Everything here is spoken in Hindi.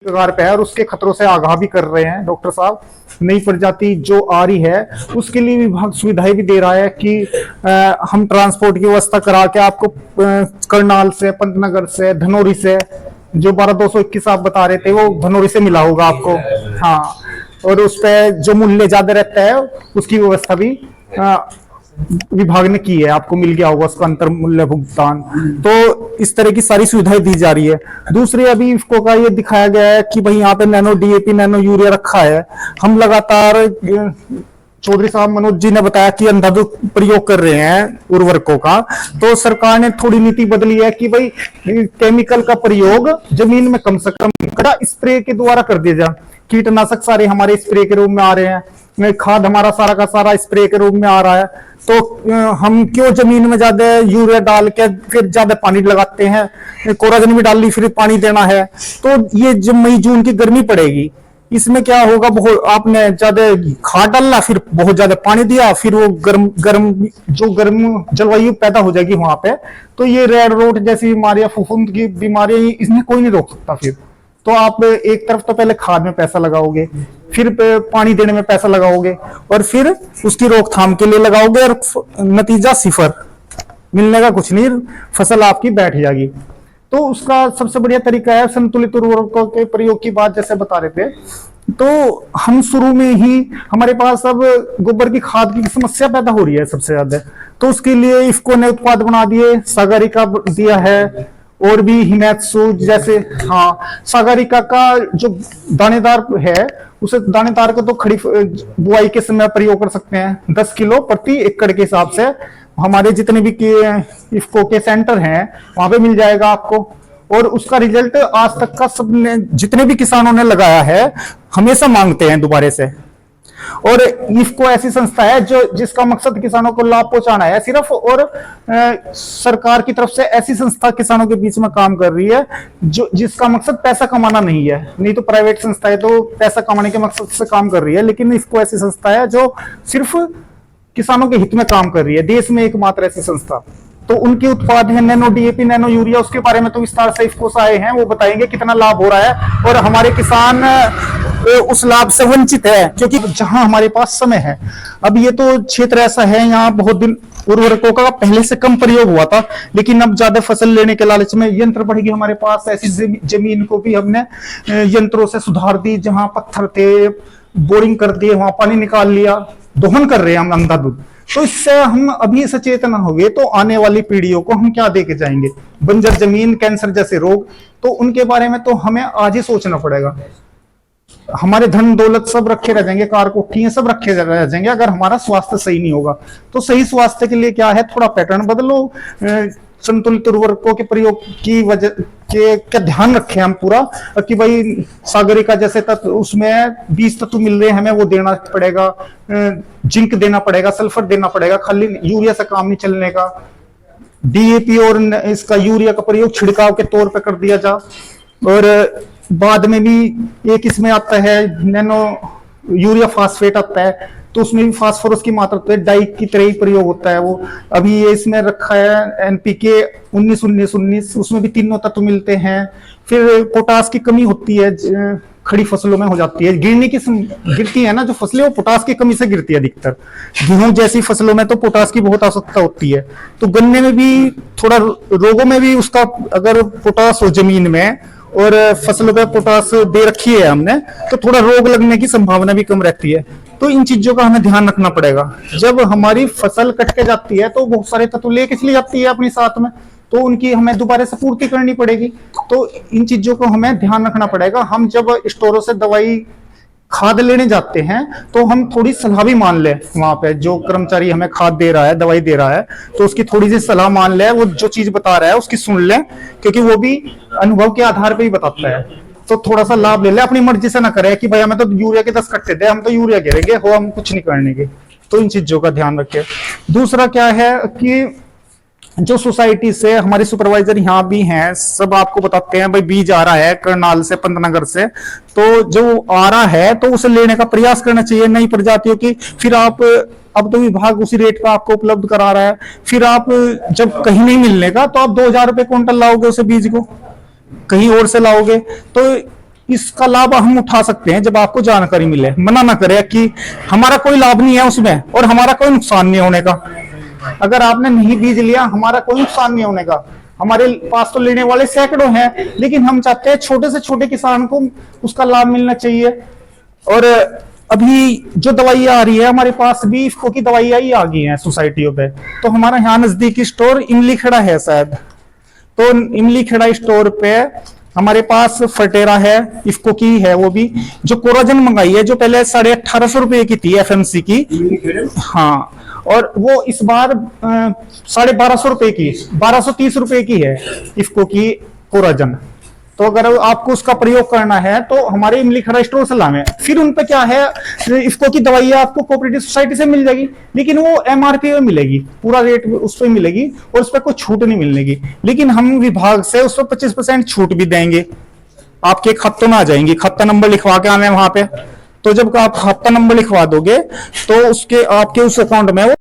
कगार पे है और उसके खतरों से आगाह भी कर रहे हैं डॉक्टर साहब। नई प्रजाति जो आ रही है उसके लिए विभाग सुविधाएं भी दे रहा है कि हम ट्रांसपोर्ट की व्यवस्था करा के आपको करनाल से, पंतनगर से, धनौरी से, जो 12,221 आप बता रहे थे वो धनौरी से मिला होगा आपको। हाँ, और उस पर जो मूल्य ज्यादा रहता है उसकी व्यवस्था भी विभाग ने की है, आपको मिल गया होगा उसका अंतर मूल्य भुगतान। तो इस तरह की सारी सुविधाएं दी जा रही है। दूसरी अभी इफको का ये दिखाया गया है कि भाई यहाँ पे नैनो डीएपी, नैनो यूरिया रखा है। हम लगातार चौधरी साहब मनोज जी ने बताया कि अंधाधुंध प्रयोग कर रहे हैं उर्वरकों का, तो सरकार ने थोड़ी नीति बदली है कि भाई केमिकल का प्रयोग जमीन में कम से कम स्प्रे के द्वारा कर दिया जाए। कीटनाशक सारे हमारे स्प्रे के रूप में आ रहे हैं, खाद हमारा सारा का सारा स्प्रे के रूप में आ रहा है, तो हम क्यों जमीन में ज्यादा यूरिया डाल के फिर ज्यादा पानी लगाते हैं। कोराजन भी डाल ली फिर पानी देना है, तो ये जब मई जून की गर्मी पड़ेगी इसमें क्या होगा, बहुत आपने ज्यादा खाद डाला फिर बहुत ज्यादा पानी दिया, फिर वो गर्म जलवायु पैदा हो जाएगी वहां पे। तो ये रेड रोट जैसी बीमारियां, फफूंद की बीमारियां, इसमें कोई नहीं रोक सकता। फिर तो आप एक तरफ तो पहले खाद में पैसा लगाओगे, फिर पानी देने में पैसा लगाओगे, और फिर उसकी रोकथाम के लिए लगाओगे, और नतीजा सिफर, मिलने का कुछ नहीं, फसल आपकी बैठ जाएगी। तो उसका सबसे बढ़िया तरीका है संतुलित उर्वरकों के प्रयोग की बात जैसे बता रहे थे। तो हम शुरू में ही हमारे पास अब गोबर की खाद की समस्या पैदा हो रही है सबसे ज्यादा, तो उसके लिए इफको ने उत्पाद बना दिए, सागरिका दिया है, और भी हिमैत्सु जैसे। हाँ, सागरिका का जो दानेदार है उसे दानेदार को तो खड़ी बुआई के समय प्रयोग कर सकते हैं, 10 किलो प्रति एकड़ के हिसाब से हमारे जितने भी इफको के सेंटर हैं वहां पे मिल जाएगा आपको। और उसका रिजल्ट आज तक का सबने जितने भी किसानों ने लगाया है हमेशा मांगते हैं दोबारा से। और इफको ऐसी संस्था है जो जिसका मकसद किसानों को लाभ पहुंचाना है सिर्फ, और सरकार की तरफ से ऐसी संस्था किसानों के बीच में काम कर रही है जो जिसका मकसद पैसा कमाना नहीं है। नहीं तो प्राइवेट संस्था है तो पैसा कमाने के मकसद से काम कर रही है, लेकिन इफको ऐसी संस्था है जो सिर्फ किसानों के हित में काम कर रही है, देश में एकमात्र ऐसी संस्था। तो उनके उत्पाद है नैनो डीएपी, नैनो यूरिया, उसके बारे में तो विस्तार से इफको से आए हैं, वो बताएंगे कितना लाभ हो रहा है। और हमारे किसान उस लाभ से वंचित है क्योंकि जहां हमारे पास समय है। अब ये तो क्षेत्र ऐसा है यहाँ बहुत दिन उर्वरकों का पहले से कम प्रयोग हुआ था, लेकिन अब ज्यादा फसल लेने के लालच में यंत्र बढ़ गए हमारे पास। ऐसी जमीन को भी हमने यंत्रों से सुधार दी, जहां पत्थर थे बोरिंग कर दिए, वहां पानी निकाल लिया, दोहन कर रहे हैं हम अंधाधुंध। तो इससे हम अभी सचेत न हो गए तो आने वाली पीढ़ियों को हम क्या दे के जाएंगे, बंजर जमीन, कैंसर जैसे रोग। तो उनके बारे में तो हमें आज ही सोचना पड़ेगा। हमारे धन दौलत सब रखे रह जाएंगे, कार कोठियां सब रखे रह जाएंगे, अगर हमारा स्वास्थ्य सही नहीं होगा। तो सही स्वास्थ्य के लिए क्या है, थोड़ा पैटर्न बदलो, संतुलित उर्वरकों के प्रयोग की वजह के क्या ध्यान रखें हम पूरा, कि भाई सागरिका जैसे तत्व उसमें 20 तत्व मिल रहे हैं, हमें वो देना पड़ेगा, जिंक देना पड़ेगा, सल्फर देना पड़ेगा, खाली यूरिया से काम नहीं चलने का। डीएपी और इसका यूरिया का प्रयोग छिड़काव के तौर पर कर दिया जा। और बाद में भी एक इसमें आता है नैनो यूरिया फास्फेट आता है, तो उसमें भी फास्फोरस की मात्रा तो डाई की तरह ही प्रयोग होता है। वो अभी ये इसमें रखा है एनपीके 19-19-19, उसमें भी तीनों तत्व मिलते हैं। फिर पोटास की कमी होती है, खड़ी फसलों में हो जाती है, गिरती है ना जो फसलें, वो पोटास की कमी से गिरती है अधिकतर। गेहूं जैसी फसलों में तो पोटास की बहुत आवश्यकता होती है। तो गन्ने में भी थोड़ा रोगों में भी उसका अगर पोटास हो जमीन में और फसलों पे पोटास दे रखी है हमने, तो थोड़ा रोग लगने की संभावना भी कम रहती है। तो इन चीजों का हमें ध्यान रखना पड़ेगा। जब हमारी फसल कट के जाती है तो बहुत सारे तत्व लेके चली जाती है अपने साथ में, तो उनकी हमें दोबारा से पूर्ति करनी पड़ेगी। तो इन चीजों को हमें ध्यान रखना पड़ेगा। हम जब स्टोरों से दवाई खाद लेने जाते हैं तो हम थोड़ी सलाह भी मान ले, वहां पे जो कर्मचारी हमें खाद दे रहा है, दवाई दे रहा है, तो उसकी थोड़ी सी सलाह मान ले, वो जो चीज बता रहा है उसकी सुन ले, क्योंकि वो भी अनुभव के आधार पर ही बताता है। तो थोड़ा सा लाभ ले ले, अपनी मर्जी से ना करे कि भाई हमें तो यूरिया के 10 कट्टे दे, हम तो यूरिया गिरेंगे, हो हम कुछ नहीं करने। तो इन चीजों का ध्यान रखें। दूसरा क्या है कि जो सोसाइटी से हमारे सुपरवाइजर यहाँ भी हैं, सब आपको बताते हैं भाई बीज आ रहा है करनाल से, पंतनगर से, तो जो आ रहा है तो उसे लेने का प्रयास करना चाहिए नई प्रजातियों की। फिर आप अब तो विभाग उसी रेट का आपको उपलब्ध करा रहा है, फिर आप जब कहीं नहीं मिलने का तो आप 2,000 रुपए क्विंटल लाओगे उसे बीज को, कहीं और से लाओगे तो इसका लाभ हम उठा सकते हैं जब आपको जानकारी मिले। मना ना करें कि हमारा कोई लाभ नहीं है उसमें और हमारा कोई नुकसान नहीं होने का। अगर आपने नहीं बीज लिया, हमारा कोई नुकसान नहीं होने का। हमारे पास तो लेने वाले सैकड़ों हैं, लेकिन हम चाहते हैं छोटे से छोटे किसान को उसका लाभ मिलना चाहिए। और अभी जो दवाई आ रही है हमारे पास भी इफ्को की दवाइयां ही आ गई हैं सोसाइटियों पे। तो हमारा यहाँ नजदीकी स्टोर इमली खेड़ा है शायद, तो इमली खेड़ा स्टोर पे हमारे पास फटेरा है, इफ्को की है, वो भी जो कोराजन मंगाई है जो पहले 1850 रुपए की थी एफएमसी की, हाँ, और वो इस बार 1250 रुपए की, 1230 रुपए की है इफ्को की कोराजन। तो अगर आपको उसका प्रयोग करना है तो हमारे इमली खड़ा स्टोर से लावे। फिर उन पे क्या है, इफ्को की दवाइयां आपको कोऑपरेटिव सोसाइटी से मिल जाएगी, लेकिन वो एमआरपी में मिलेगी, पूरा रेट उस पर मिलेगी और उस पर कोई छूट नहीं मिलेगी। लेकिन हम विभाग से उस पर 25% छूट भी देंगे। आपके खातों में आ जाएंगी, खाता नंबर लिखवा के आने वहां पे। तो जब आप खाता नंबर लिखवा दोगे तो उसके आपके उस अकाउंट में वो